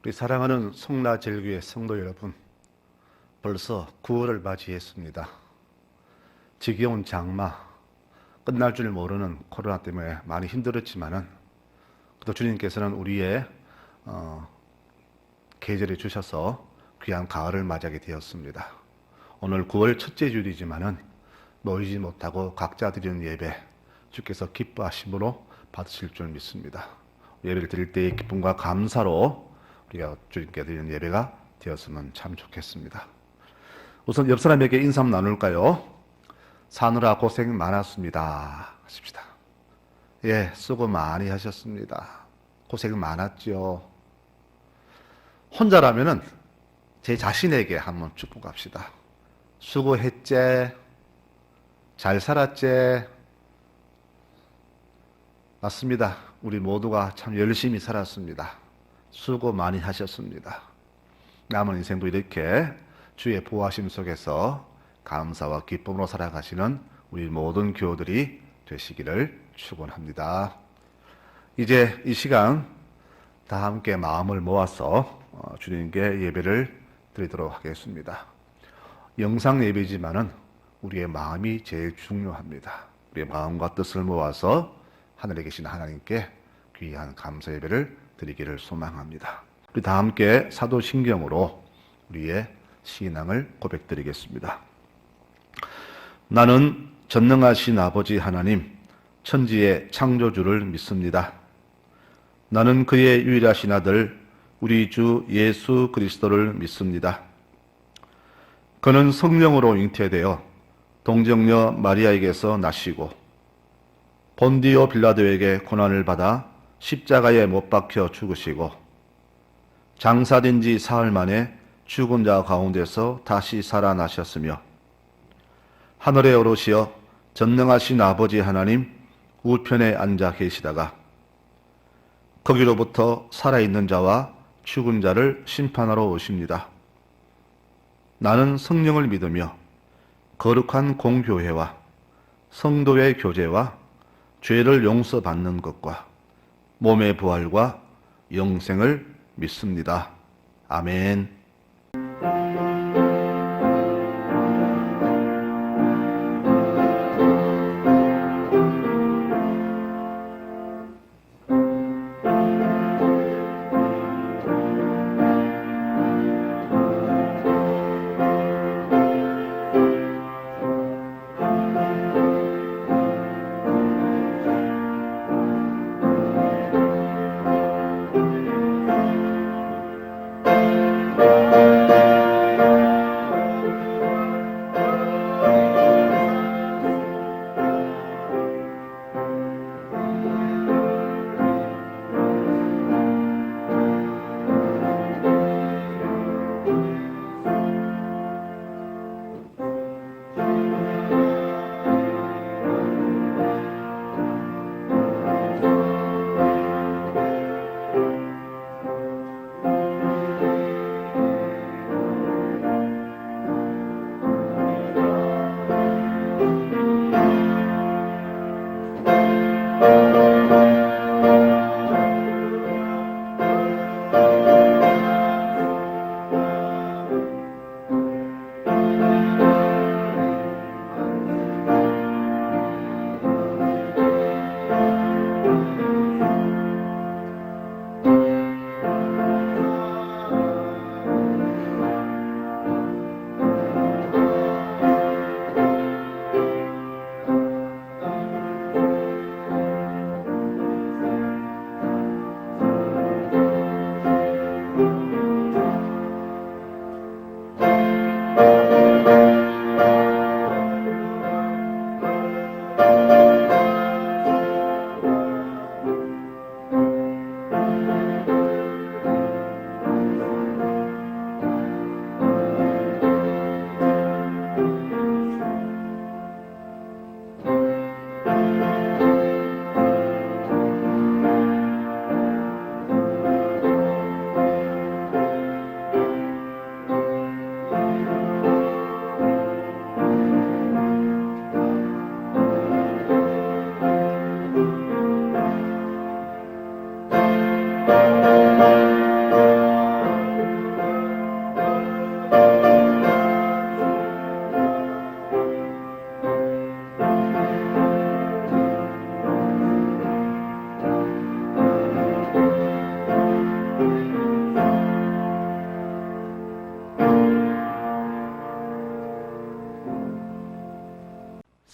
우리 사랑하는 송라제일교회 성도 여러분, 벌써 9월을 맞이했습니다. 지겨운 장마, 끝날 줄 모르는 코로나 때문에 많이 힘들었지만은 또 주님께서는 우리의 계절에 주셔서 귀한 가을을 맞이하게 되었습니다. 오늘 9월 첫째 주일이지만은 모이지 못하고 각자 드리는 예배 주께서 기뻐하심으로 받으실 줄 믿습니다. 예배를 드릴 때의 기쁨과 감사로 우리가 주님께 드리는 예배가 되었으면 참 좋겠습니다. 우선 옆 사람에게 인사 한번 나눌까요? 사느라 고생 많았습니다 하십시다. 예, 수고 많이 하셨습니다. 고생 많았죠. 혼자라면은 제 자신에게 한번 축복합시다. 수고했지? 잘 살았지? 맞습니다. 우리 모두가 참 열심히 살았습니다. 수고 많이 하셨습니다. 남은 인생도 이렇게 주의 보호하심 속에서 감사와 기쁨으로 살아가시는 우리 모든 교우들이 되시기를 축원합니다. 이제 이 시간 다 함께 마음을 모아서 주님께 예배를 드리도록 하겠습니다. 영상 예배지만은 우리의 마음이 제일 중요합니다. 우리의 마음과 뜻을 모아서 하늘에 계신 하나님께 귀한 감사 예배를 드리기를 소망합니다. 우리 다 함께 사도신경으로 우리의 신앙을 고백드리겠습니다. 나는 전능하신 아버지 하나님, 천지의 창조주를 믿습니다. 나는 그의 유일하신 아들, 우리 주 예수 그리스도를 믿습니다. 그는 성령으로 잉태되어 동정녀 마리아에게서 나시고 본디오 빌라도에게 고난을 받아 십자가에 못 박혀 죽으시고 장사된 지 사흘 만에 죽은 자 가운데서 다시 살아나셨으며 하늘에 오르시어 전능하신 아버지 하나님 우편에 앉아 계시다가 거기로부터 살아있는 자와 죽은 자를 심판하러 오십니다. 나는 성령을 믿으며 거룩한 공교회와 성도의 교제와 죄를 용서받는 것과 몸의 부활과 영생을 믿습니다. 아멘.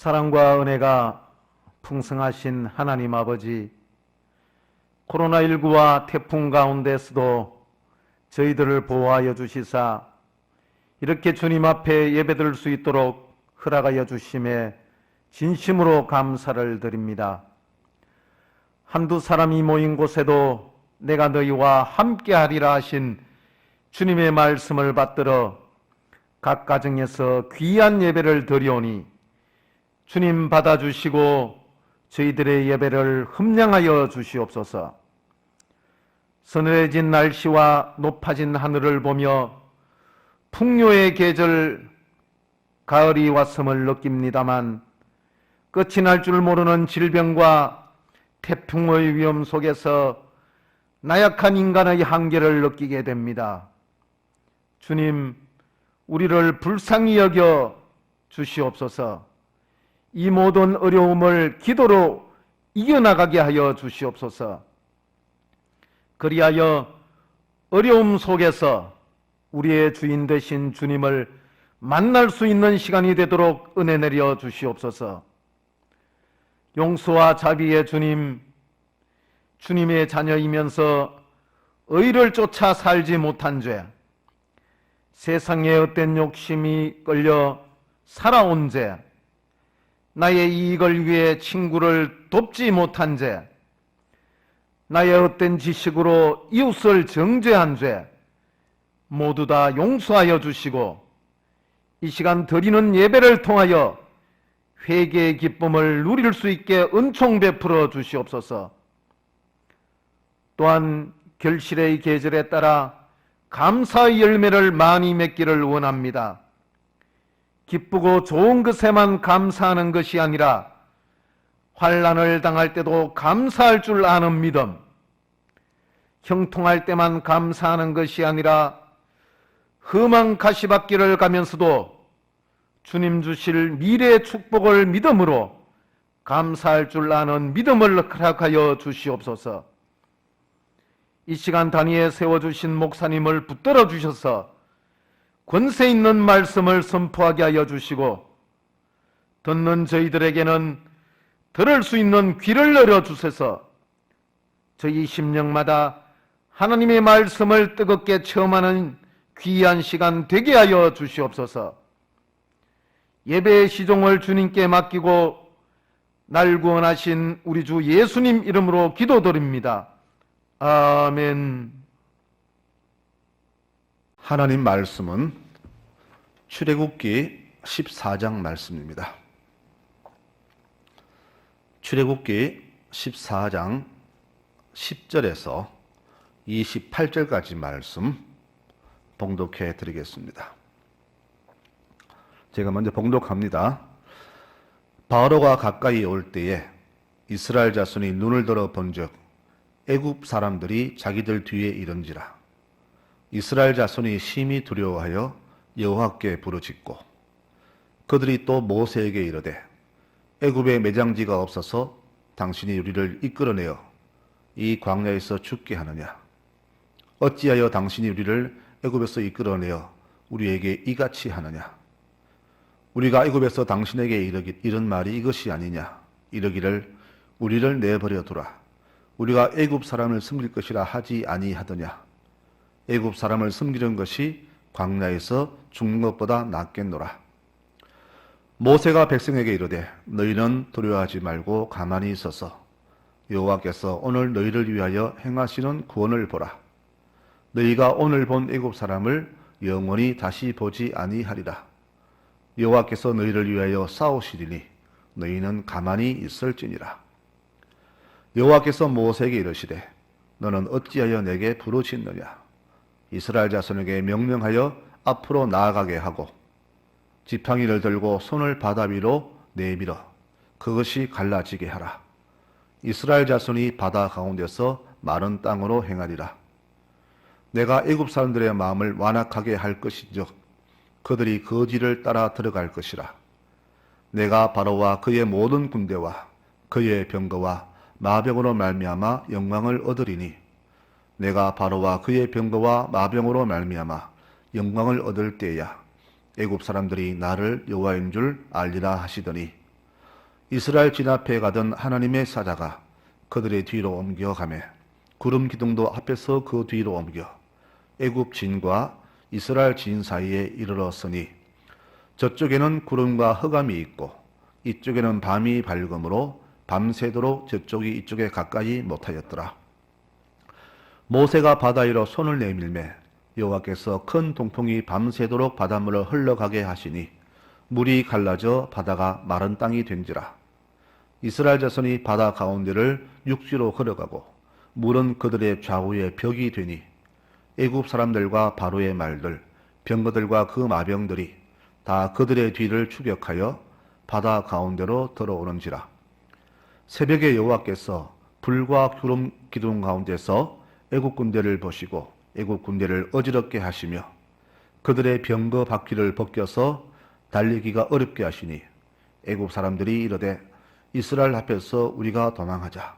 사랑과 은혜가 풍성하신 하나님 아버지, 코로나19와 태풍 가운데서도 저희들을 보호하여 주시사 이렇게 주님 앞에 예배드릴 수 있도록 허락하여 주심에 진심으로 감사를 드립니다. 한두 사람이 모인 곳에도 내가 너희와 함께하리라 하신 주님의 말씀을 받들어 각 가정에서 귀한 예배를 드리오니 주님 받아주시고 저희들의 예배를 흠량하여 주시옵소서. 서늘해진 날씨와 높아진 하늘을 보며 풍요의 계절 가을이 왔음을 느낍니다만 끝이 날 줄 모르는 질병과 태풍의 위험 속에서 나약한 인간의 한계를 느끼게 됩니다. 주님, 우리를 불쌍히 여겨 주시옵소서. 이 모든 어려움을 기도로 이겨나가게 하여 주시옵소서. 그리하여 어려움 속에서 우리의 주인 되신 주님을 만날 수 있는 시간이 되도록 은혜 내려 주시옵소서. 용서와 자비의 주님, 주님의 자녀이면서 의를 쫓아 살지 못한 죄, 세상의 헛된 욕심이 끌려 살아온 죄, 나의 이익을 위해 친구를 돕지 못한 죄, 나의 헛된 지식으로 이웃을 정죄한 죄 모두 다 용서하여 주시고 이 시간 드리는 예배를 통하여 회개의 기쁨을 누릴 수 있게 은총 베풀어 주시옵소서. 또한 결실의 계절에 따라 감사의 열매를 많이 맺기를 원합니다. 기쁘고 좋은 것에만 감사하는 것이 아니라 환난을 당할 때도 감사할 줄 아는 믿음, 형통할 때만 감사하는 것이 아니라 험한 가시밭길을 가면서도 주님 주실 미래의 축복을 믿음으로 감사할 줄 아는 믿음을 허락하여 주시옵소서. 이 시간 단위에 세워주신 목사님을 붙들어 주셔서 권세 있는 말씀을 선포하게 하여 주시고 듣는 저희들에게는 들을 수 있는 귀를 열어 주셔서 저희 심령마다 하나님의 말씀을 뜨겁게 체험하는 귀한 시간 되게 하여 주시옵소서. 예배의 시종을 주님께 맡기고 날 구원하신 우리 주 예수님 이름으로 기도드립니다. 아멘. 하나님 말씀은 출애굽기 14장 말씀입니다. 출애굽기 14장 10절에서 28절까지 말씀 봉독해 드리겠습니다. 제가 먼저 봉독합니다. 바로가 가까이 올 때에 이스라엘 자손이 눈을 들어 본즉 애굽 사람들이 자기들 뒤에 이른지라. 이스라엘 자손이 심히 두려워하여 여호와께 부르짖고 그들이 또 모세에게 이르되 애굽에 매장지가 없어서 당신이 우리를 이끌어내어 이 광야에서 죽게 하느냐. 어찌하여 당신이 우리를 애굽에서 이끌어내어 우리에게 이같이 하느냐. 우리가 애굽에서 당신에게 이른 말이 이것이 아니냐. 이르기를 우리를 내버려 두라. 우리가 애굽 사람을 섬길 것이라 하지 아니하더냐. 애굽 사람을 섬기는 것이 광야에서 죽는 것보다 낫겠노라. 모세가 백성에게 이르되 너희는 두려워하지 말고 가만히 있어서 여호와께서 오늘 너희를 위하여 행하시는 구원을 보라. 너희가 오늘 본 애굽 사람을 영원히 다시 보지 아니하리라. 여호와께서 너희를 위하여 싸우시리니 너희는 가만히 있을지니라. 여호와께서 모세에게 이르시되 너는 어찌하여 내게 부르짖느냐. 이스라엘 자손에게 명령하여 앞으로 나아가게 하고 지팡이를 들고 손을 바다 위로 내밀어 그것이 갈라지게 하라. 이스라엘 자손이 바다 가운데서 마른 땅으로 행하리라. 내가 애굽 사람들의 마음을 완악하게 할 것인즉 그들이 거지를 따라 들어갈 것이라. 내가 바로와 그의 모든 군대와 그의 병거와 마병으로 말미암아 영광을 얻으리니 내가 바로와 그의 병거와 마병으로 말미암아 영광을 얻을 때야 애굽 사람들이 나를 여호와인 줄 알리라 하시더니 이스라엘 진압해 가던 하나님의 사자가 그들의 뒤로 옮겨가매 구름 기둥도 앞에서 그 뒤로 옮겨 애굽 진과 이스라엘 진 사이에 이르렀으니 저쪽에는 구름과 흑암이 있고 이쪽에는 밤이 밝음으로 밤새도록 저쪽이 이쪽에 가까이 못하였더라. 모세가 바다 위로 손을 내밀매 여호와께서 큰 동풍이 밤새도록 바닷물을 흘러가게 하시니 물이 갈라져 바다가 마른 땅이 된지라. 이스라엘 자손이 바다 가운데를 육지로 걸어가고 물은 그들의 좌우에 벽이 되니 애굽 사람들과 바로의 말들 병거들과 그 마병들이 다 그들의 뒤를 추격하여 바다 가운데로 들어오는지라. 새벽에 여호와께서 불과 구름 기둥 가운데서 애굽 군대를 보시고 애굽 군대를 어지럽게 하시며 그들의 병거 바퀴를 벗겨서 달리기가 어렵게 하시니 애굽 사람들이 이르되 이스라엘 앞에서 우리가 도망하자.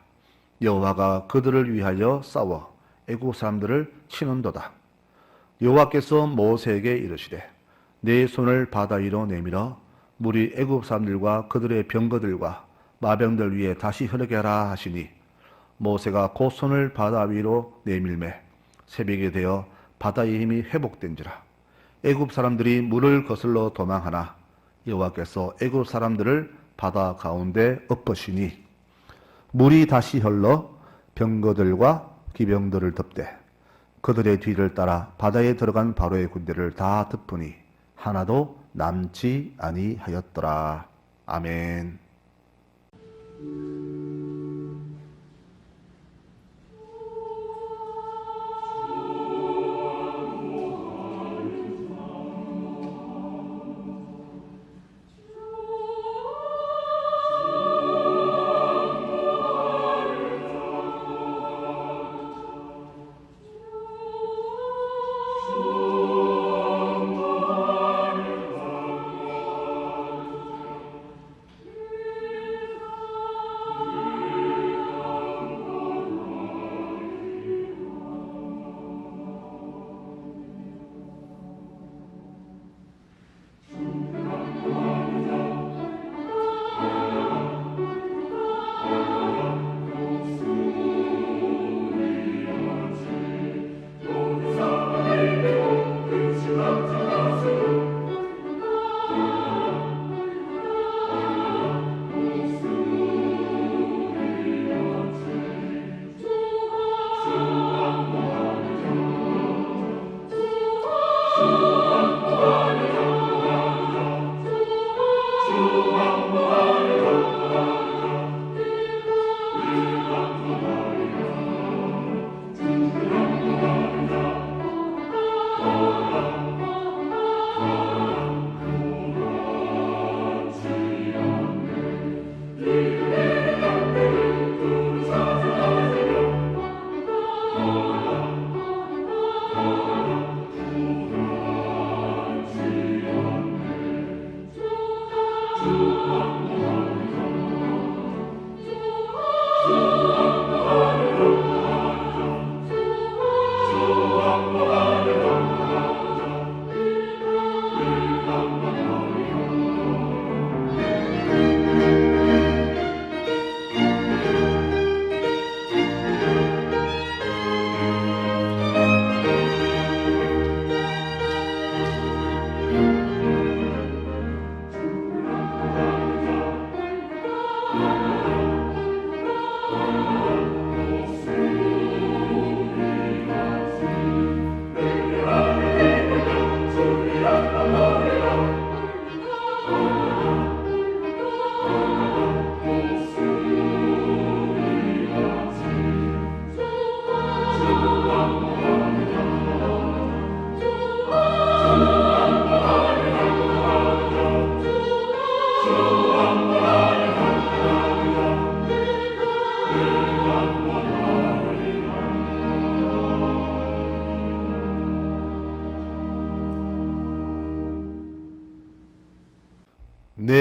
여호와가 그들을 위하여 싸워 애굽 사람들을 치는도다. 여호와께서 모세에게 이르시되 내 손을 바다 위로 내밀어 물이 애굽 사람들과 그들의 병거들과 마병들 위에 다시 흐르게 하라 하시니 모세가 곧 손을 바다 위로 내밀매 새벽이 되어 바다의 힘이 회복된지라. 애굽 사람들이 물을 거슬러 도망하나 여호와께서 애굽 사람들을 바다 가운데 엎으시니 물이 다시 흘러 병거들과 기병들을 덮되 그들의 뒤를 따라 바다에 들어간 바로의 군대를 다 덮으니 하나도 남지 아니하였더라. 아멘.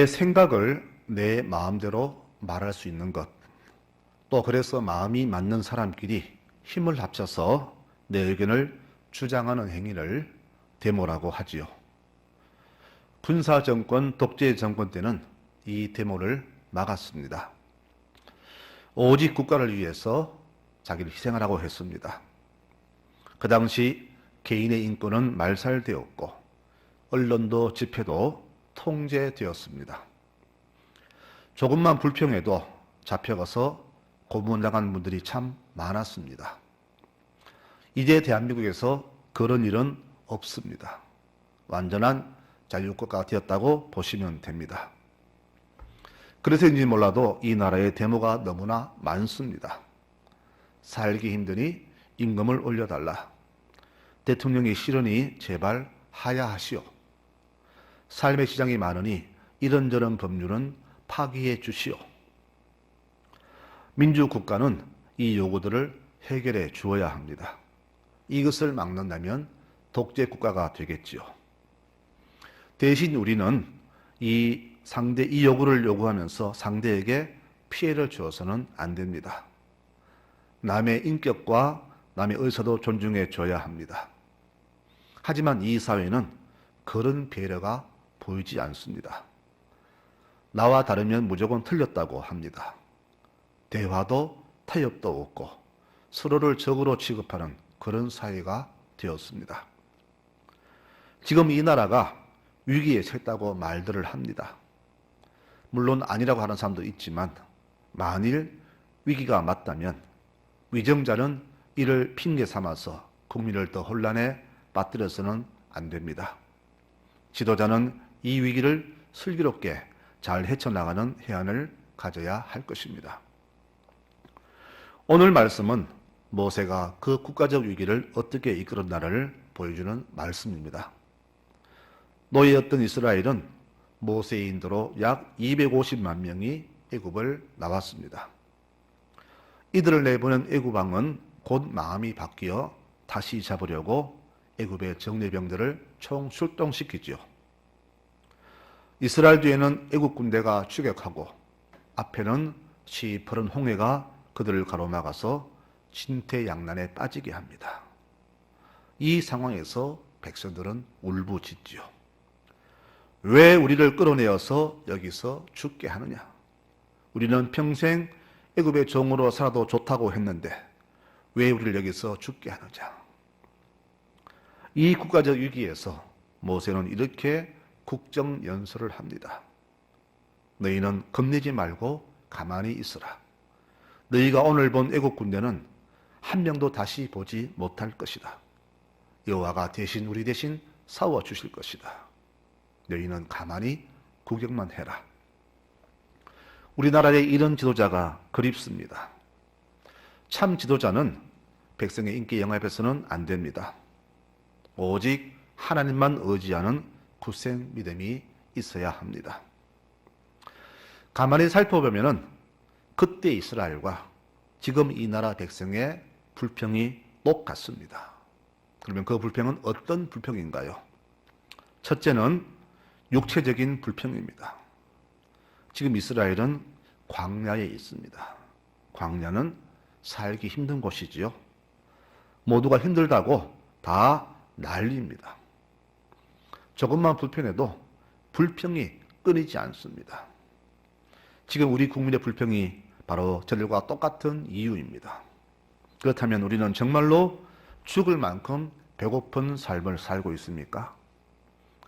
내 생각을 내 마음대로 말할 수 있는 것, 또 그래서 마음이 맞는 사람끼리 힘을 합쳐서 내 의견을 주장하는 행위를 데모라고 하지요. 군사정권, 독재 정권 때는 이 데모를 막았습니다. 오직 국가를 위해서 자기를 희생하라고 했습니다. 그 당시 개인의 인권은 말살되었고 언론도 집회도 통제되었습니다. 조금만 불평해도 잡혀가서 고문당한 분들이 참 많았습니다. 이제 대한민국에서 그런 일은 없습니다. 완전한 자유국가가 되었다고 보시면 됩니다. 그래서인지 몰라도 이 나라의 데모가 너무나 많습니다. 살기 힘드니 임금을 올려달라. 대통령이 싫으니 제발 하야하시오. 삶의 시장이 많으니 이런저런 법률은 파기해 주시오. 민주국가는 이 요구들을 해결해 주어야 합니다. 이것을 막는다면 독재국가가 되겠지요. 대신 우리는 이 요구를 요구하면서 상대에게 피해를 주어서는 안 됩니다. 남의 인격과 남의 의사도 존중해 줘야 합니다. 하지만 이 사회는 그런 배려가 보이지 않습니다. 나와 다르면 무조건 틀렸다고 합니다. 대화도 타협도 없고 서로를 적으로 취급하는 그런 사회가 되었습니다. 지금 이 나라가 위기에 처했다고 말들을 합니다. 물론 아니라고 하는 사람도 있지만 만일 위기가 맞다면 위정자는 이를 핑계 삼아서 국민을 더 혼란에 빠뜨려서는 안 됩니다. 지도자는 이 위기를 슬기롭게 잘 헤쳐나가는 해안을 가져야 할 것입니다. 오늘 말씀은 모세가 그 국가적 위기를 어떻게 이끌었나를 보여주는 말씀입니다. 노예였던 이스라엘은 모세의 인도로 약 250만 명이 애굽을 나왔습니다. 이들을 내보낸 애굽 왕은 곧 마음이 바뀌어 다시 잡으려고 애굽의 정예병들을 총출동시키지요. 이스라엘 뒤에는 애굽 군대가 추격하고 앞에는 시퍼런 홍해가 그들을 가로막아서 진퇴양난에 빠지게 합니다. 이 상황에서 백성들은 울부짖지요. 왜 우리를 끌어내어서 여기서 죽게 하느냐? 우리는 평생 애굽의 종으로 살아도 좋다고 했는데 왜 우리를 여기서 죽게 하느냐? 이 국가적 위기에서 모세는 이렇게 국정연설을 합니다. 너희는 겁내지 말고 가만히 있으라. 너희가 오늘 본 애국 군대는 한 명도 다시 보지 못할 것이다. 여호와가 대신 우리 대신 싸워 주실 것이다. 너희는 가만히 구경만 해라. 우리나라에 이런 지도자가 그립습니다. 참 지도자는 백성의 인기 영합해서는 안 됩니다. 오직 하나님만 의지하는 굳센 믿음이 있어야 합니다. 가만히 살펴보면 그때 이스라엘과 지금 이 나라 백성의 불평이 똑같습니다. 그러면 그 불평은 어떤 불평인가요? 첫째는 육체적인 불평입니다. 지금 이스라엘은 광야에 있습니다. 광야는 살기 힘든 곳이지요. 모두가 힘들다고 다 난리입니다. 조금만 불편해도 불평이 끊이지 않습니다. 지금 우리 국민의 불평이 바로 저들과 똑같은 이유입니다. 그렇다면 우리는 정말로 죽을 만큼 배고픈 삶을 살고 있습니까?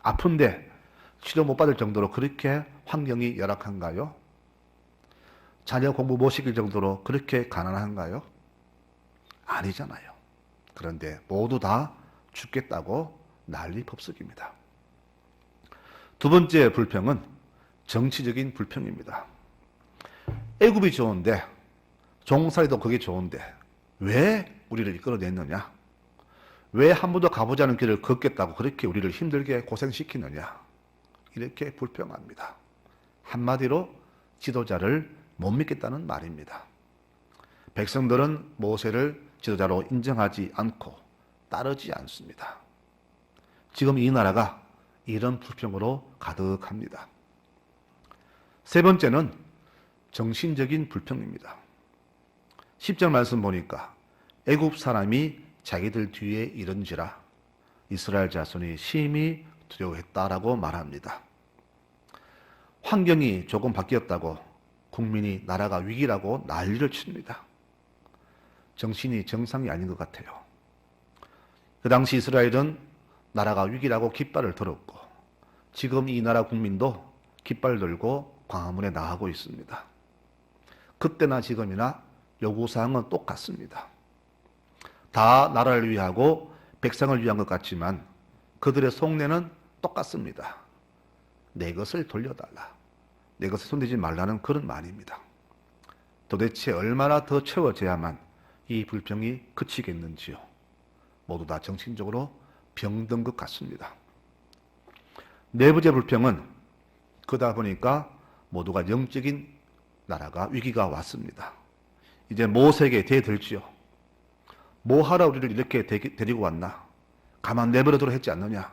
아픈데 치료 못 받을 정도로 그렇게 환경이 열악한가요? 자녀 공부 못 시킬 정도로 그렇게 가난한가요? 아니잖아요. 그런데 모두 다 죽겠다고 난리법석입니다. 두 번째 불평은 정치적인 불평입니다. 애굽이 좋은데 종살이도 그게 좋은데 왜 우리를 이끌어냈느냐? 왜 한 번도 가보지 않은 길을 걷겠다고 그렇게 우리를 힘들게 고생시키느냐? 이렇게 불평합니다. 한마디로 지도자를 못 믿겠다는 말입니다. 백성들은 모세를 지도자로 인정하지 않고 따르지 않습니다. 지금 이 나라가 이런 불평으로 가득합니다. 세 번째는 정신적인 불평입니다. 10절 말씀 보니까 애굽 사람이 자기들 뒤에 이른지라 이스라엘 자손이 심히 두려워했다라고 말합니다. 환경이 조금 바뀌었다고 국민이 나라가 위기라고 난리를 칩니다. 정신이 정상이 아닌 것 같아요. 그 당시 이스라엘은 나라가 위기라고 깃발을 들었고 지금 이 나라 국민도 깃발 들고 광화문에 나가고 있습니다. 그때나 지금이나 요구사항은 똑같습니다. 다 나라를 위하고 백성을 위한 것 같지만 그들의 속내는 똑같습니다. 내 것을 돌려달라. 내 것에 손대지 말라는 그런 말입니다. 도대체 얼마나 더 채워져야만 이 불평이 그치겠는지요. 모두 다 정신적으로 병든 것 같습니다. 내부의 불평은 그러다 보니까 모두가 영적인 나라가 위기가 왔습니다. 이제 모세에게 대들지요. 뭐하러 우리를 이렇게 데리고 왔나? 가만 내버려두라 했지 않느냐?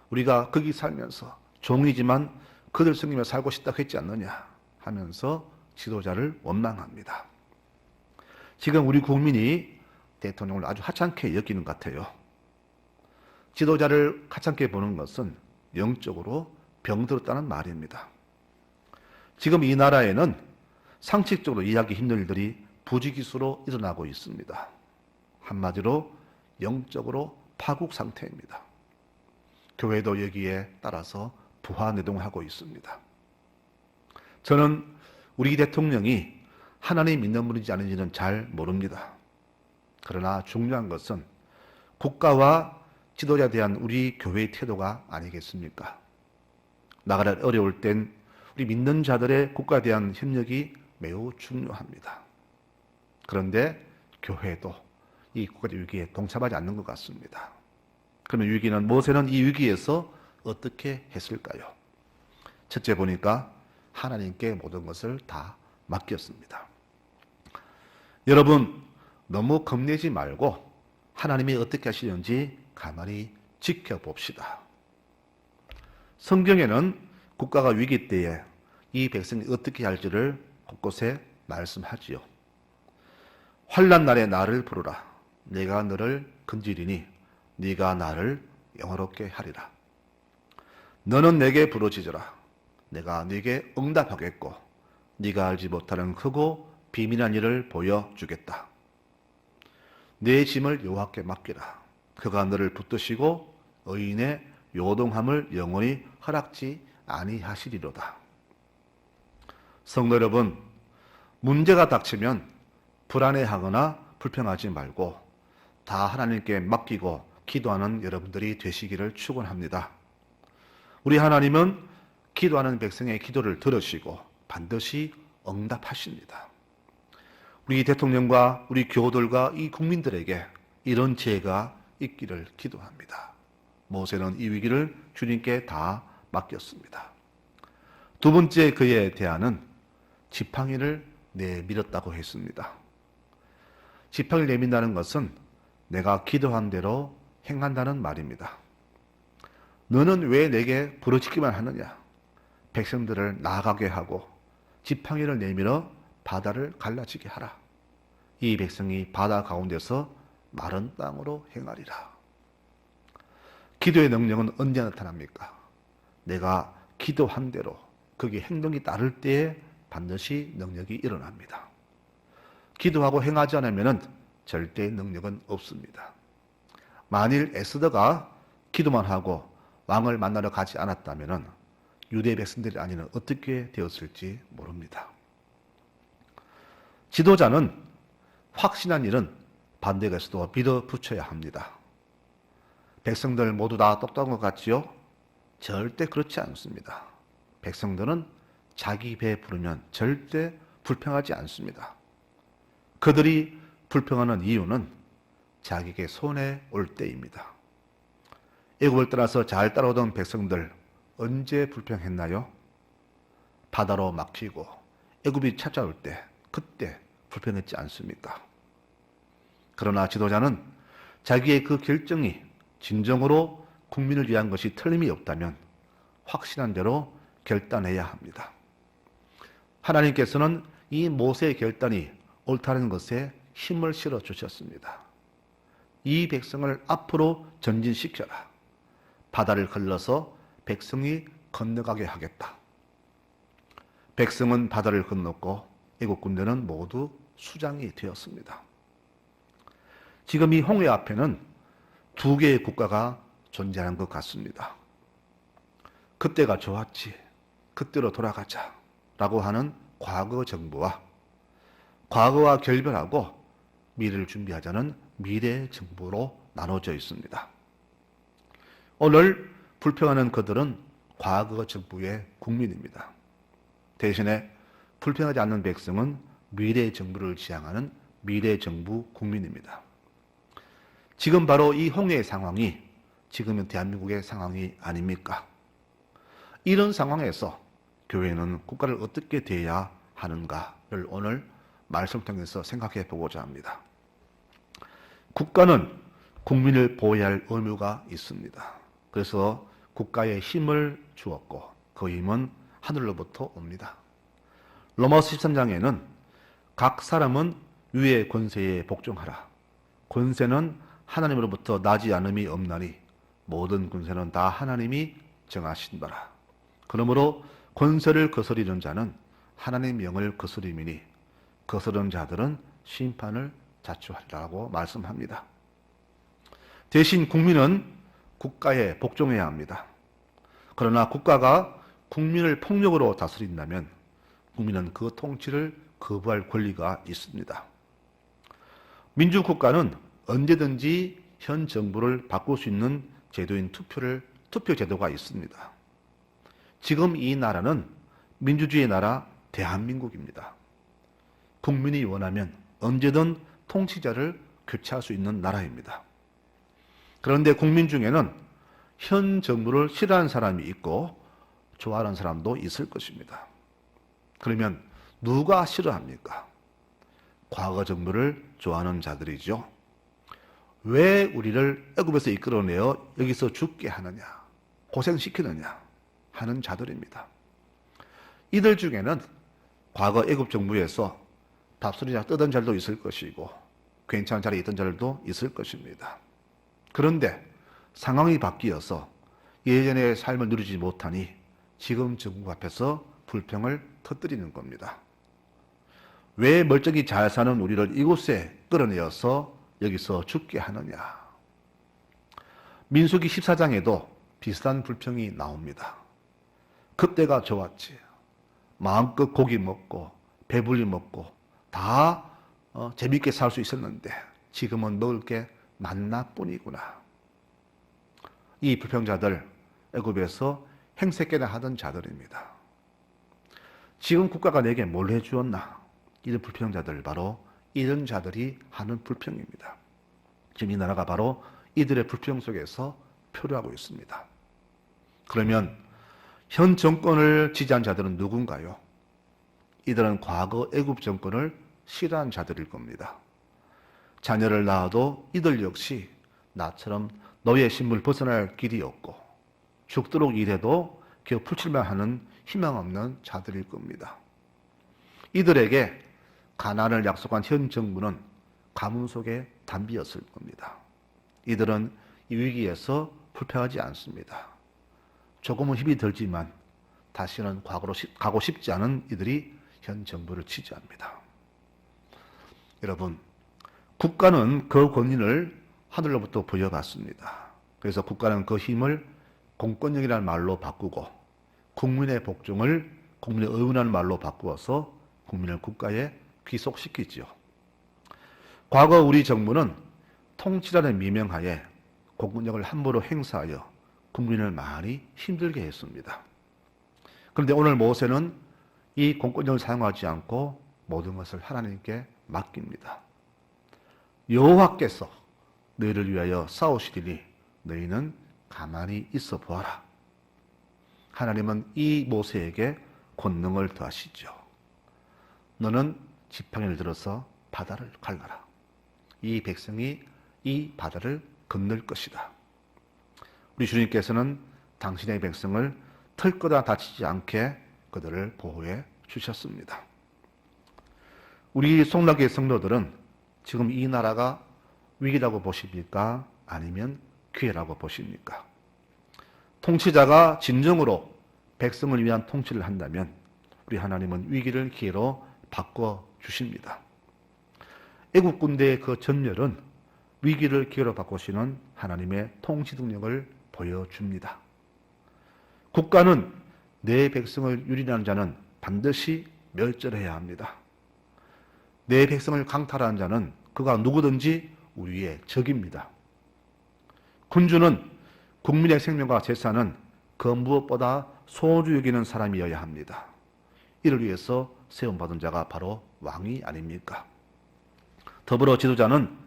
우리가 거기 살면서 종이지만 그들 섬기며 살고 싶다고 했지 않느냐? 하면서 지도자를 원망합니다. 지금 우리 국민이 대통령을 아주 하찮게 여기는 것 같아요. 지도자를 하찮게 보는 것은 영적으로 병들었다는 말입니다. 지금 이 나라에는 상식적으로 이해하기 힘든 일들이 부지기수로 일어나고 있습니다. 한마디로 영적으로 파국 상태입니다. 교회도 여기에 따라서 부하내동을 하고 있습니다. 저는 우리 대통령이 하나님 믿는 분인지 아닌지는 잘 모릅니다. 그러나 중요한 것은 국가와 지도자에 대한 우리 교회의 태도가 아니겠습니까? 나라가 어려울 땐 우리 믿는 자들의 국가에 대한 협력이 매우 중요합니다. 그런데 교회도 이 국가적 위기에 동참하지 않는 것 같습니다. 그러면 위기는 모세는 이 위기에서 어떻게 했을까요? 첫째 보니까 하나님께 모든 것을 다 맡겼습니다. 여러분 너무 겁내지 말고 하나님이 어떻게 하시는지 가만히 지켜봅시다. 성경에는 국가가 위기 때에 이 백성이 어떻게 할지를 곳곳에 말씀하지요. 환난 날에 나를 부르라. 내가 너를 건지리니 네가 나를 영화롭게 하리라. 너는 내게 부르짖으라. 내가 네게 응답하겠고 네가 알지 못하는 크고 비밀한 일을 보여주겠다. 내 짐을 여호와께 맡기라. 그가 너를 붙드시고 의인의 요동함을 영원히 허락지 아니하시리로다. 성도 여러분, 문제가 닥치면 불안해하거나 불평하지 말고 다 하나님께 맡기고 기도하는 여러분들이 되시기를 축원합니다. 우리 하나님은 기도하는 백성의 기도를 들으시고 반드시 응답하십니다. 우리 대통령과 우리 교우들과 이 국민들에게 이런 지혜가 있기를 기도합니다. 모세는 이 위기를 주님께 다 맡겼습니다. 두 번째 그의 대안은 지팡이를 내밀었다고 했습니다. 지팡이를 내민다는 것은 내가 기도한 대로 행한다는 말입니다. 너는 왜 내게 부르짖기만 하느냐? 백성들을 나아가게 하고 지팡이를 내밀어 바다를 갈라지게 하라. 이 백성이 바다 가운데서 마른 땅으로 행하리라. 기도의 능력은 언제 나타납니까? 내가 기도한 대로 거기에 행동이 따를 때에 반드시 능력이 일어납니다. 기도하고 행하지 않으면 절대 능력은 없습니다. 만일 에스더가 기도만 하고 왕을 만나러 가지 않았다면 유대 백성들이 아니면 어떻게 되었을지 모릅니다. 지도자는 확신한 일은 반대에서도 믿어붙여야 합니다. 백성들 모두 다 똑똑한 것 같지요? 절대 그렇지 않습니다. 백성들은 자기 배 부르면 절대 불평하지 않습니다. 그들이 불평하는 이유는 자기에게 손해 올 때입니다. 애굽을 떠나서 잘 따라오던 백성들 언제 불평했나요? 바다로 막히고 애굽이 찾아올 때 그때 불평했지 않습니까? 그러나 지도자는 자기의 그 결정이 진정으로 국민을 위한 것이 틀림이 없다면 확신한 대로 결단해야 합니다. 하나님께서는 이 모세의 결단이 옳다는 것에 힘을 실어 주셨습니다. 이 백성을 앞으로 전진시켜라. 바다를 걸러서 백성이 건너가게 하겠다. 백성은 바다를 건넜고 애국 군대는 모두 수장이 되었습니다. 지금 이 홍해 앞에는 두 개의 국가가 존재하는 것 같습니다. 그때가 좋았지, 그때로 돌아가자 라고 하는 과거 정부와 과거와 결별하고 미래를 준비하자는 미래 정부로 나눠져 있습니다. 오늘 불평하는 그들은 과거 정부의 국민입니다. 대신에 불평하지 않는 백성은 미래 정부를 지향하는 미래 정부 국민입니다. 지금 바로 이 홍해의 상황이 지금은 대한민국의 상황이 아닙니까? 이런 상황에서 교회는 국가를 어떻게 대해야 하는가를 오늘 말씀을 통해서 생각해 보고자 합니다. 국가는 국민을 보호해야 할 의무가 있습니다. 그래서 국가에 힘을 주었고 그 힘은 하늘로부터 옵니다. 로마서 13장에는 각 사람은 위의 권세에 복종하라. 권세는 하나님으로부터 나지 않음이 없나니 모든 권세는 다 하나님이 정하신 바라. 그러므로 권세를 거스리는 자는 하나님 명을 거스림이니 거스르는 자들은 심판을 자초하리라고 말씀합니다. 대신 국민은 국가에 복종해야 합니다. 그러나 국가가 국민을 폭력으로 다스린다면 국민은 그 통치를 거부할 권리가 있습니다. 민주국가는 언제든지 현 정부를 바꿀 수 있는 제도인 투표 제도가 있습니다. 지금 이 나라는 민주주의 나라 대한민국입니다. 국민이 원하면 언제든 통치자를 교체할 수 있는 나라입니다. 그런데 국민 중에는 현 정부를 싫어하는 사람이 있고 좋아하는 사람도 있을 것입니다. 그러면 누가 싫어합니까? 과거 정부를 좋아하는 자들이죠. 왜 우리를 애굽에서 이끌어내어 여기서 죽게 하느냐, 고생시키느냐 하는 자들입니다. 이들 중에는 과거 애굽 정부에서 답소리나 뜨던 자들도 있을 것이고 괜찮은 자리에 있던 자들도 있을 것입니다. 그런데 상황이 바뀌어서 예전의 삶을 누리지 못하니 지금 정부 앞에서 불평을 터뜨리는 겁니다. 왜 멀쩡히 잘 사는 우리를 이곳에 끌어내어서 여기서 죽게 하느냐. 민수기 14장에도 비슷한 불평이 나옵니다. 그때가 좋았지. 마음껏 고기 먹고 배불리 먹고 다 재밌게 살 수 있었는데 지금은 먹을 게 만나뿐이구나. 이 불평자들 애굽에서 행색계나 하던 자들입니다. 지금 국가가 내게 뭘 해주었나? 이런 불평자들 바로 이런 자들이 하는 불평입니다. 지금 이 나라가 바로 이들의 불평 속에서 표류하고 있습니다. 그러면 현 정권을 지지한 자들은 누군가요? 이들은 과거 애굽 정권을 싫어한 자들일 겁니다. 자녀를 낳아도 이들 역시 나처럼 노예 신분을 벗어날 길이 없고 죽도록 일해도 겨우 풀칠만 하는 희망 없는 자들일 겁니다. 이들에게 가난을 약속한 현 정부는 가뭄 속에 담비였을 겁니다. 이들은 이 위기에서 불평하지 않습니다. 조금은 힘이 들지만 다시는 과거로 가고 싶지 않은 이들이 현 정부를 지지합니다. 여러분, 국가는 그 권위를 하늘로부터 부여받습니다. 그래서 국가는 그 힘을 공권력이라는 말로 바꾸고 국민의 복종을 국민의 의원이라는 말로 바꾸어서 국민을 국가에 귀속시키지요. 과거 우리 정부는 통치라는 미명하에 공권력을 함부로 행사하여 국민을 많이 힘들게 했습니다. 그런데 오늘 모세는 이 공권력을 사용하지 않고 모든 것을 하나님께 맡깁니다. 여호와께서 너희를 위하여 싸우시리니 너희는 가만히 있어 보아라. 하나님은 이 모세에게 권능을 더하시죠. 너는 지팡이를 들어서 바다를 갈라라. 이 백성이 이 바다를 건널 것이다. 우리 주님께서는 당신의 백성을 털거나 다치지 않게 그들을 보호해 주셨습니다. 우리 송락의 성도들은 지금 이 나라가 위기라고 보십니까? 아니면 기회라고 보십니까? 통치자가 진정으로 백성을 위한 통치를 한다면 우리 하나님은 위기를 기회로 바꿔 주십니다. 애국 군대의 그 전멸은 위기를 기회로 바꾸시는 하나님의 통치 능력을 보여줍니다. 국가는 내 백성을 유린하는 자는 반드시 멸절해야 합니다. 내 백성을 강탈하는 자는 그가 누구든지 우리의 적입니다. 군주는 국민의 생명과 재산은 그 무엇보다 소중히 여기는 사람이어야 합니다. 이를 위해서 세움받은 자가 바로 왕이 아닙니까? 더불어 지도자는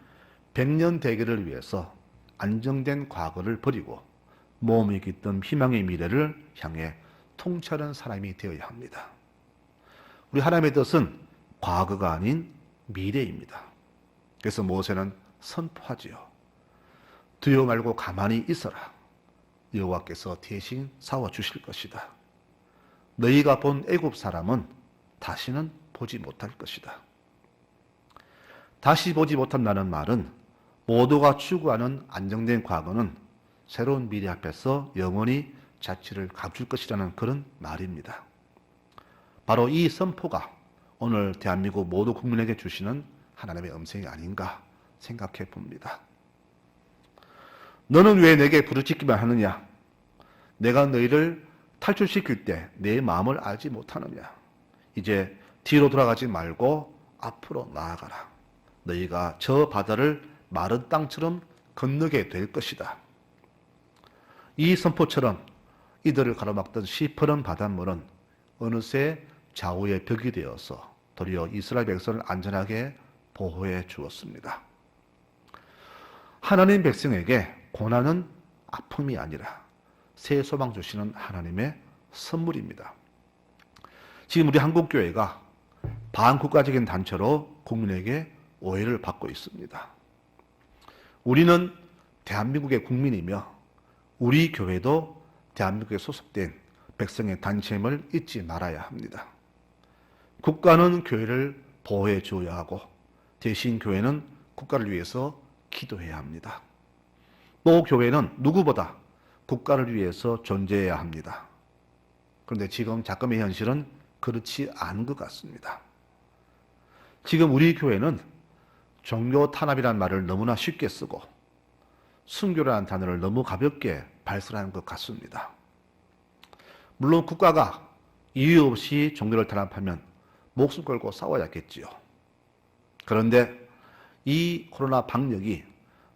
백년 대계를 위해서 안정된 과거를 버리고 모험이 깃든 희망의 미래를 향해 통찰하는 사람이 되어야 합니다. 우리 하나님의 뜻은 과거가 아닌 미래입니다. 그래서 모세는 선포하지요. 두려워 말고 가만히 있어라. 여호와께서 대신 싸워주실 것이다. 너희가 본 애굽 사람은 다시는 보지 못할 것이다. 다시 보지 못한다는 말은 모두가 추구하는 안정된 과거는 새로운 미래 앞에서 영원히 자취를 감출 것이라는 그런 말입니다. 바로 이 선포가 오늘 대한민국 모두 국민에게 주시는 하나님의 음성이 아닌가 생각해 봅니다. 너는 왜 내게 부르짖기만 하느냐? 내가 너희를 탈출시킬 때 내 마음을 알지 못하느냐? 이제 뒤로 돌아가지 말고 앞으로 나아가라. 너희가 저 바다를 마른 땅처럼 건너게 될 것이다. 이 선포처럼 이들을 가로막던 시퍼런 바닷물은 어느새 좌우의 벽이 되어서 도리어 이스라엘 백성을 안전하게 보호해 주었습니다. 하나님 백성에게 고난은 아픔이 아니라 새 소망 주시는 하나님의 선물입니다. 지금 우리 한국교회가 반국가적인 단체로 국민에게 오해를 받고 있습니다. 우리는 대한민국의 국민이며 우리 교회도 대한민국에 소속된 백성의 단체임을 잊지 말아야 합니다. 국가는 교회를 보호해 주어야 하고 대신 교회는 국가를 위해서 기도해야 합니다. 또 교회는 누구보다 국가를 위해서 존재해야 합니다. 그런데 지금 작금의 현실은 그렇지 않은 것 같습니다. 지금 우리 교회는 종교 탄압이라는 말을 너무나 쉽게 쓰고 순교라는 단어를 너무 가볍게 발설하는 것 같습니다. 물론 국가가 이유 없이 종교를 탄압하면 목숨 걸고 싸워야겠지요. 그런데 이 코로나 방역이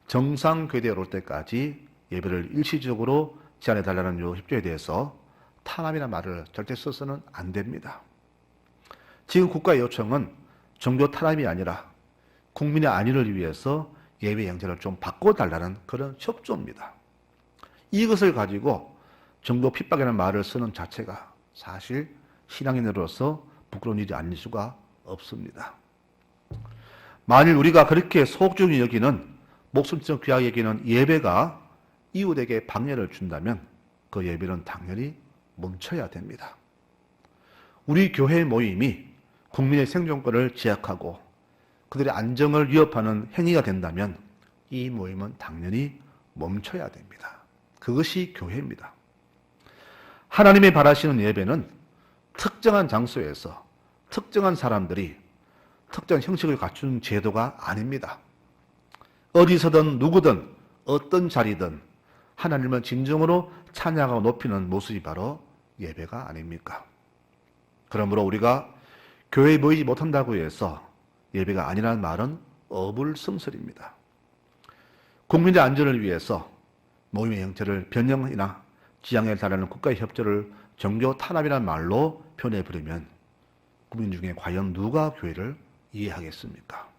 정상궤도에 올 때까지 예배를 일시적으로 제한해달라는 협조에 대해서 탄압이라는 말을 절대 써서는 안 됩니다. 지금 국가의 요청은 종교 탄압이 아니라 국민의 안위를 위해서 예배 형태를 좀 바꿔달라는 그런 협조입니다. 이것을 가지고 종교 핍박이라는 말을 쓰는 자체가 사실 신앙인으로서 부끄러운 일이 아닐 수가 없습니다. 만일 우리가 그렇게 소중히 여기는 목숨처럼 귀하게 여기는 예배가 이웃에게 방해를 준다면 그 예배는 당연히 멈춰야 됩니다. 우리 교회 모임이 국민의 생존권을 제약하고 그들의 안정을 위협하는 행위가 된다면 이 모임은 당연히 멈춰야 됩니다. 그것이 교회입니다. 하나님이 바라시는 예배는 특정한 장소에서 특정한 사람들이 특정한 형식을 갖춘 제도가 아닙니다. 어디서든 누구든 어떤 자리든 하나님을 진정으로 찬양하고 높이는 모습이 바로 예배가 아닙니까? 그러므로 우리가 교회에 모이지 못한다고 해서 예배가 아니라는 말은 어불성설입니다. 국민의 안전을 위해서 모임의 형태를 변형이나 지향에 달하는 국가의 협조를 종교 탄압이라는 말로 표현해버리면 국민 중에 과연 누가 교회를 이해하겠습니까?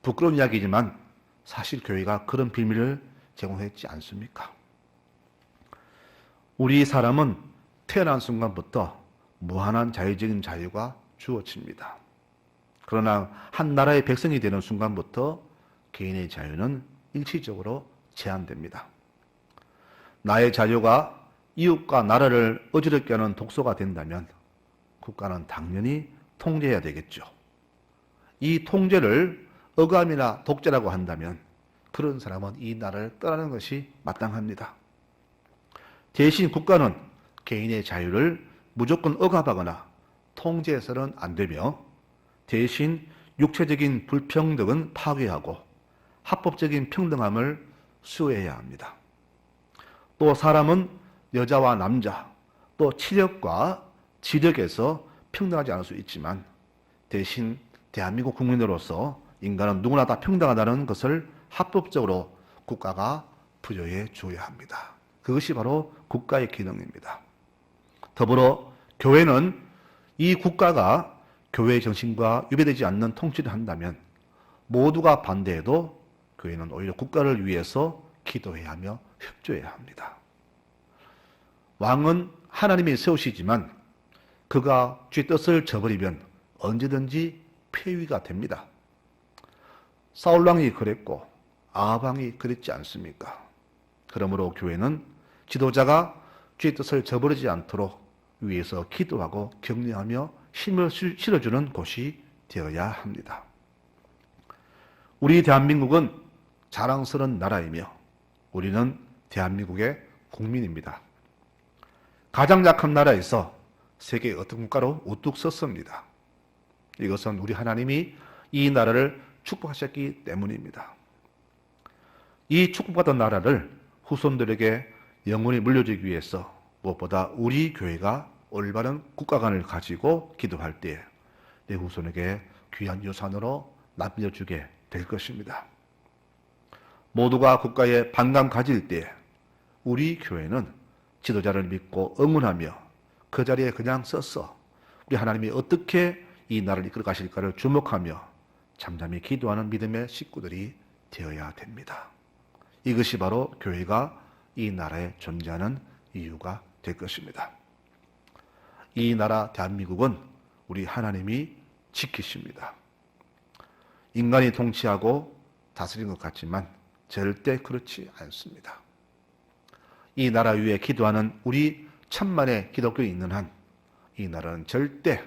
부끄러운 이야기지만 사실 교회가 그런 비밀을 제공했지 않습니까? 우리 사람은 태어난 순간부터 무한한 자유적인 자유가 주어집니다. 그러나 한 나라의 백성이 되는 순간부터 개인의 자유는 일시적으로 제한됩니다. 나의 자유가 이웃과 나라를 어지럽게 하는 독소가 된다면 국가는 당연히 통제해야 되겠죠. 이 통제를 억압이나 독재라고 한다면 그런 사람은 이 나라를 떠나는 것이 마땅합니다. 대신 국가는 개인의 자유를 무조건 억압하거나 통제해서는 안 되며 대신 육체적인 불평등은 파괴하고 합법적인 평등함을 수호해야 합니다. 또 사람은 여자와 남자, 또 치력과 지력에서 평등하지 않을 수 있지만 대신 대한민국 국민으로서 인간은 누구나 다 평등하다는 것을 합법적으로 국가가 부여해 줘야 합니다. 그것이 바로 국가의 기능입니다. 더불어 교회는 이 국가가 교회의 정신과 위배되지 않는 통치를 한다면 모두가 반대해도 교회는 오히려 국가를 위해서 기도해야 하며 협조해야 합니다. 왕은 하나님이 세우시지만 그가 주의 뜻을 저버리면 언제든지 폐위가 됩니다. 사울왕이 그랬고 아합왕이 그랬지 않습니까? 그러므로 교회는 지도자가 주의 뜻을 저버리지 않도록 위에서 기도하고 격려하며 힘을 실어주는 곳이 되어야 합니다. 우리 대한민국은 자랑스러운 나라이며 우리는 대한민국의 국민입니다. 가장 약한 나라에서 세계 어떤 국가로 우뚝 섰습니다. 이것은 우리 하나님이 이 나라를 축복하셨기 때문입니다. 이 축복받은 나라를 후손들에게 영원히 물려주기 위해서 무엇보다 우리 교회가 올바른 국가관을 가지고 기도할 때에 내 후손에게 귀한 유산으로 남겨주게 될 것입니다. 모두가 국가에 반감 가질 때 우리 교회는 지도자를 믿고 응원하며 그 자리에 그냥 서서 우리 하나님이 어떻게 이 나라를 이끌어 가실까를 주목하며 잠잠히 기도하는 믿음의 식구들이 되어야 됩니다. 이것이 바로 교회가 이 나라에 존재하는 이유가 될 것입니다. 이 나라 대한민국은 우리 하나님이 지키십니다. 인간이 통치하고 다스리는 것 같지만 절대 그렇지 않습니다. 이 나라 위에 기도하는 우리 천만의 기독교인이 있는 한 이 나라는 절대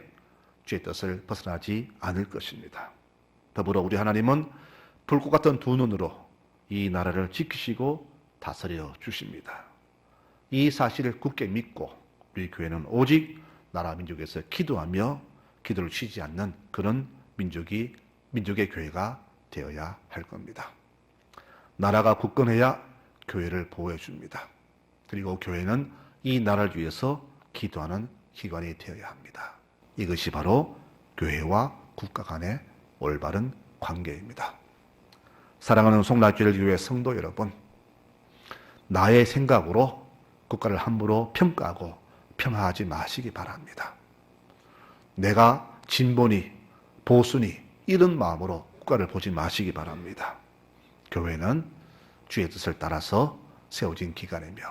주의 뜻을 벗어나지 않을 것입니다. 더불어 우리 하나님은 불꽃 같은 두 눈으로 이 나라를 지키시고 다스려 주십니다. 이 사실을 굳게 믿고 우리 교회는 오직 나라 민족에서 기도하며 기도를 쉬지 않는 그런 민족의 교회가 되어야 할 겁니다. 나라가 굳건해야 교회를 보호해 줍니다. 그리고 교회는 이 나라를 위해서 기도하는 기관이 되어야 합니다. 이것이 바로 교회와 국가 간의 올바른 관계입니다. 사랑하는 송라교회의 성도 여러분, 나의 생각으로 국가를 함부로 평가하고 평하지 마시기 바랍니다. 내가 진보니 보수니 이런 마음으로 국가를 보지 마시기 바랍니다. 교회는 주의 뜻을 따라서 세워진 기관이며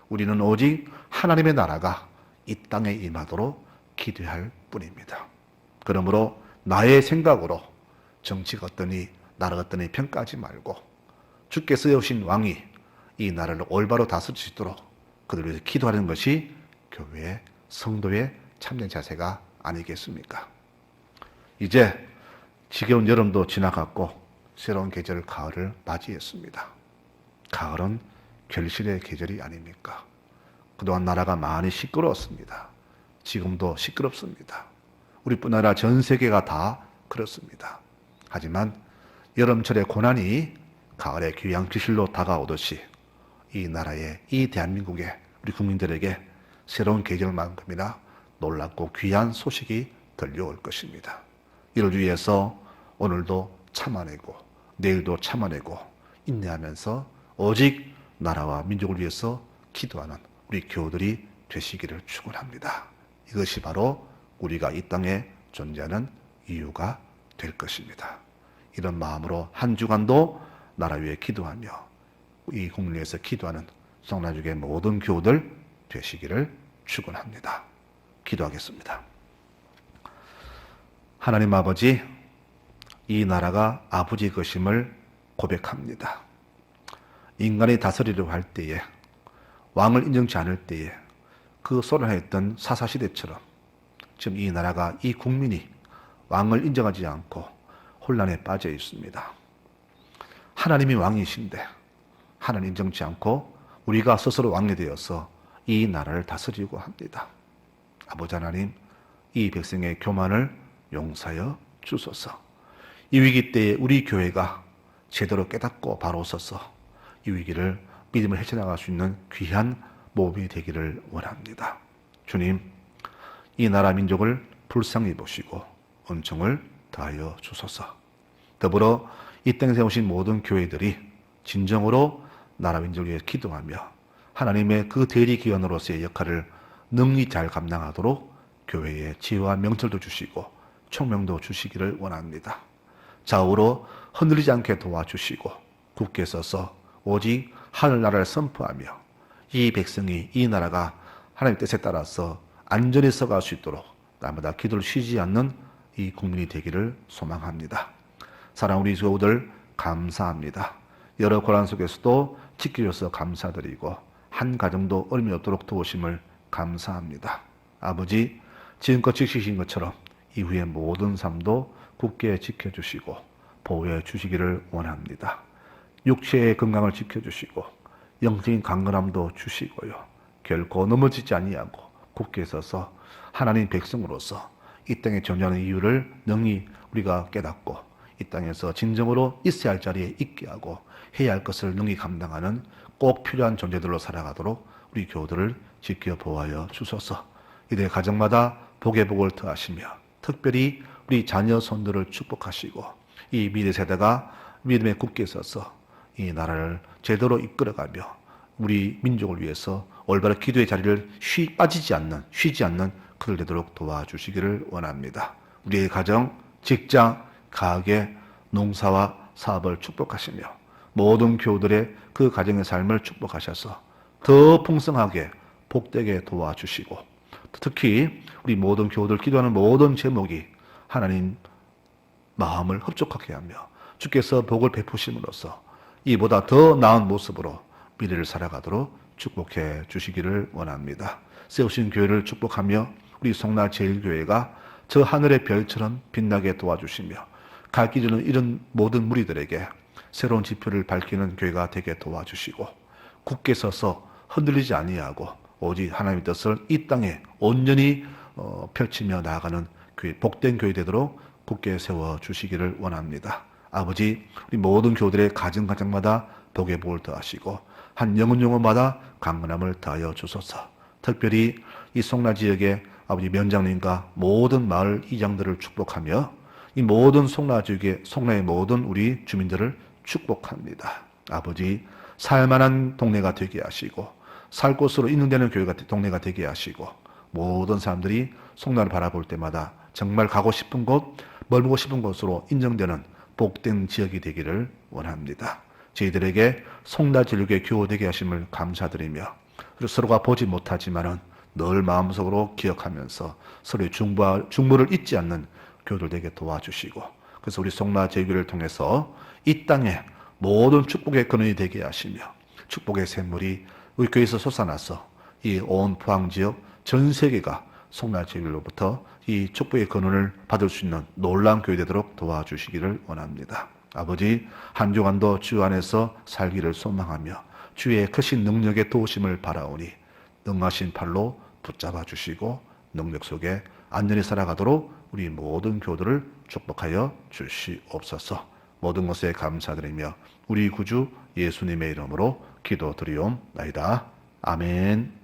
우리는 오직 하나님의 나라가 이 땅에 임하도록 기도할 뿐입니다. 그러므로 나의 생각으로 정치가 어떠니 나라가 어떠니 평가하지 말고 주께서 세우신 왕이 이 나라를 올바로 다스릴 수 있도록 그들을 위해서 기도하는 것이 교회의 성도의 참된 자세가 아니겠습니까? 이제 지겨운 여름도 지나갔고 새로운 계절 가을을 맞이했습니다. 가을은 결실의 계절이 아닙니까? 그동안 나라가 많이 시끄러웠습니다. 지금도 시끄럽습니다. 우리뿐 아니라 전 세계가 다 그렇습니다. 하지만 여름철의 고난이 가을의 귀한 기실로 다가오듯이 이 나라의 이 대한민국의 우리 국민들에게 새로운 계절만큼이나 놀랍고 귀한 소식이 들려올 것입니다. 이를 위해서 오늘도 참아내고 내일도 참아내고 인내하면서 오직 나라와 민족을 위해서 기도하는 우리 교우들이 되시기를 축원합니다. 이것이 바로 우리가 이 땅에 존재하는 이유가 될 것입니다. 이런 마음으로 한 주간도 나라 위에 기도하며 이 국민을 위해서 기도하는 성남주의 모든 교우들 되시기를 축원합니다. 기도하겠습니다. 하나님 아버지, 이 나라가 아버지 것임을 고백합니다. 인간이 다스리려고 할 때에 왕을 인정치 않을 때에 그 소란했던 사사시대처럼 지금 이 나라가 이 국민이 왕을 인정하지 않고 혼란에 빠져 있습니다. 하나님이 왕이신데 하나님 인정치 않고 우리가 스스로 왕이 되어서 이 나라를 다스리고 합니다. 아버지 하나님, 이 백성의 교만을 용서하여 주소서. 이 위기 때에 우리 교회가 제대로 깨닫고 바로 서서 이 위기를 믿음을 헤쳐나갈 수 있는 귀한 모범이 되기를 원합니다. 주님, 이 나라 민족을 불쌍히 보시고 은총을 더하여 주소서. 더불어 이 땅에 세우신 모든 교회들이 진정으로 나라 민족을 위해 기도하며 하나님의 그 대리기관으로서의 역할을 능히 잘 감당하도록 교회에 지혜와 명철도 주시고 총명도 주시기를 원합니다. 좌우로 흔들리지 않게 도와주시고 굳게 서서 오직 하늘나라를 선포하며 이 백성이, 이 나라가 하나님의 뜻에 따라서 안전히 서갈 수 있도록 날마다 기도를 쉬지 않는 이 국민이 되기를 소망합니다. 사랑하는 우리 교우들 감사합니다. 여러 고난 속에서도 지켜줘서 감사드리고 한 가정도 어림이 없도록 도우심을 감사합니다. 아버지, 지금껏 지키신 것처럼 이후의 모든 삶도 굳게 지켜주시고 보호해 주시기를 원합니다. 육체의 건강을 지켜주시고 영적인 강건함도 주시고요. 결코 넘어지지 아니하고 굳게 서서 하나님 백성으로서 이 땅에 존재하는 이유를 능히 우리가 깨닫고 이 땅에서 진정으로 있어야 할 자리에 있게 하고 해야 할 것을 능히 감당하는 꼭 필요한 존재들로 살아가도록 우리 교우들을 지켜 보호하여 주소서. 이들 가정마다 복의 복을 더하시며 특별히 우리 자녀 손들을 축복하시고 이 미래 세대가 믿음에 굳게 서서 이 나라를 제대로 이끌어가며 우리 민족을 위해서 올바른 기도의 자리를 쉬지 않는 그들 되도록 도와주시기를 원합니다. 우리의 가정, 직장, 가게, 농사와 사업을 축복하시며 모든 교우들의 그 가정의 삶을 축복하셔서 더 풍성하게 복되게 도와주시고 특히 우리 모든 교우들 기도하는 모든 제목이 하나님 마음을 흡족하게 하며 주께서 복을 베푸심으로써 이보다 더 나은 모습으로 미래를 살아가도록 축복해 주시기를 원합니다. 세우신 교회를 축복하며 우리 송라제일교회가 저 하늘의 별처럼 빛나게 도와주시며 갈 길을 잃은 모든 무리들에게 새로운 지표를 밝히는 교회가 되게 도와주시고 굳게 서서 흔들리지 아니하고 오직 하나님의 뜻을 이 땅에 온전히 펼치며 나아가는 교회, 복된 교회 되도록 굳게 세워주시기를 원합니다. 아버지, 우리 모든 교우들의 가정마다 복의 복을 더하시고 한 영혼마다 강건함을 더하여 주소서. 특별히 이 송라 지역의 아버지 면장님과 모든 마을 이장들을 축복하며 이 모든 송라 지역의 송라의 모든 우리 주민들을 축복합니다. 아버지, 살만한 동네가 되게 하시고 살 곳으로 인정되는 교회가 동네가 되게 하시고 모든 사람들이 송라를 바라볼 때마다 정말 가고 싶은 곳, 머물고 싶은 곳으로 인정되는 복된 지역이 되기를 원합니다. 저희들에게 송라진료교회 교우되게 하심을 감사드리며 서로가 보지 못하지만은 늘 마음속으로 기억하면서 서로의 중보를 잊지 않는 교우들 되게 도와주시고 그래서 우리 송라제일교회를 통해서 이 땅에 모든 축복의 근원이 되게 하시며 축복의 샘물이 우리 교회에서 솟아나서 이 온 포항지역 전 세계가 송라제일로부터 이 축복의 근원을 받을 수 있는 놀라운 교회 되도록 도와주시기를 원합니다. 아버지, 한 주간도 주 안에서 살기를 소망하며 주의 크신 능력의 도우심을 바라오니 능하신 팔로 붙잡아 주시고 능력 속에 안전히 살아가도록 우리 모든 교우들을 축복하여 주시옵소서. 모든 것에 감사드리며 우리 구주 예수님의 이름으로 기도드리옵나이다. 아멘.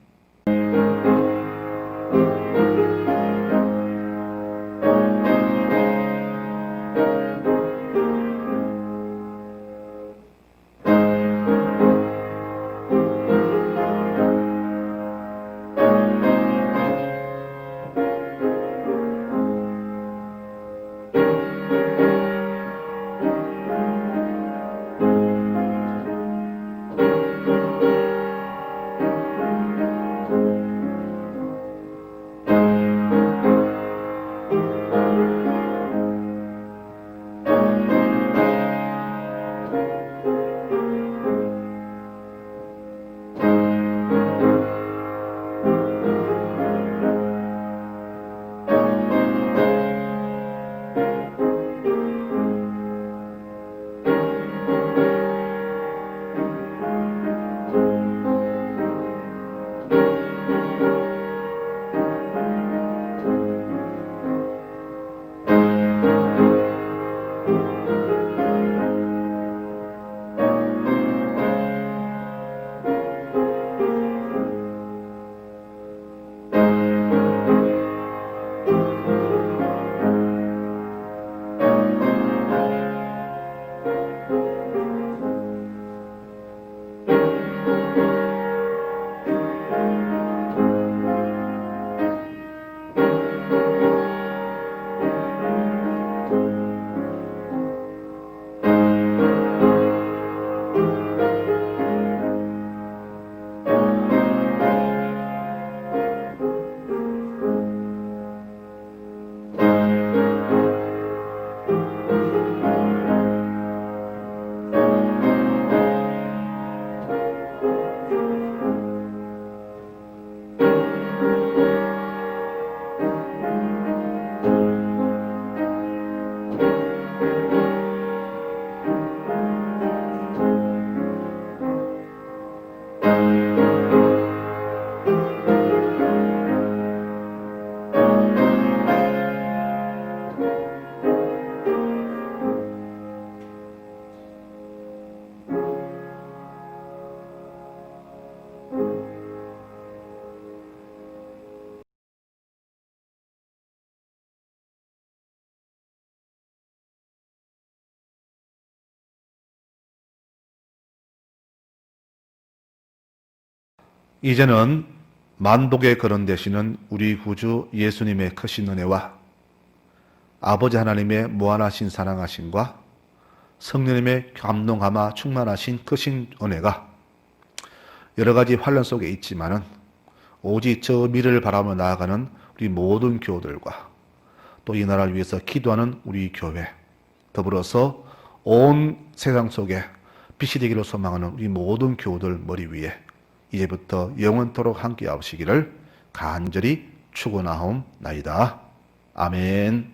이제는 만복에 거론되시는 우리 구주 예수님의 크신 은혜와 아버지 하나님의 무한하신 사랑하심과 성령님의 감동하마 충만하신 크신 은혜가 여러 가지 환란 속에 있지만은 오직 저 미래를 바라며 나아가는 우리 모든 교우들과 또 이 나라를 위해서 기도하는 우리 교회, 더불어서 온 세상 속에 빛이 되기를 소망하는 우리 모든 교우들 머리 위에 이제부터 영원토록 함께 하시기를 간절히 축원하옵나이다. 아멘.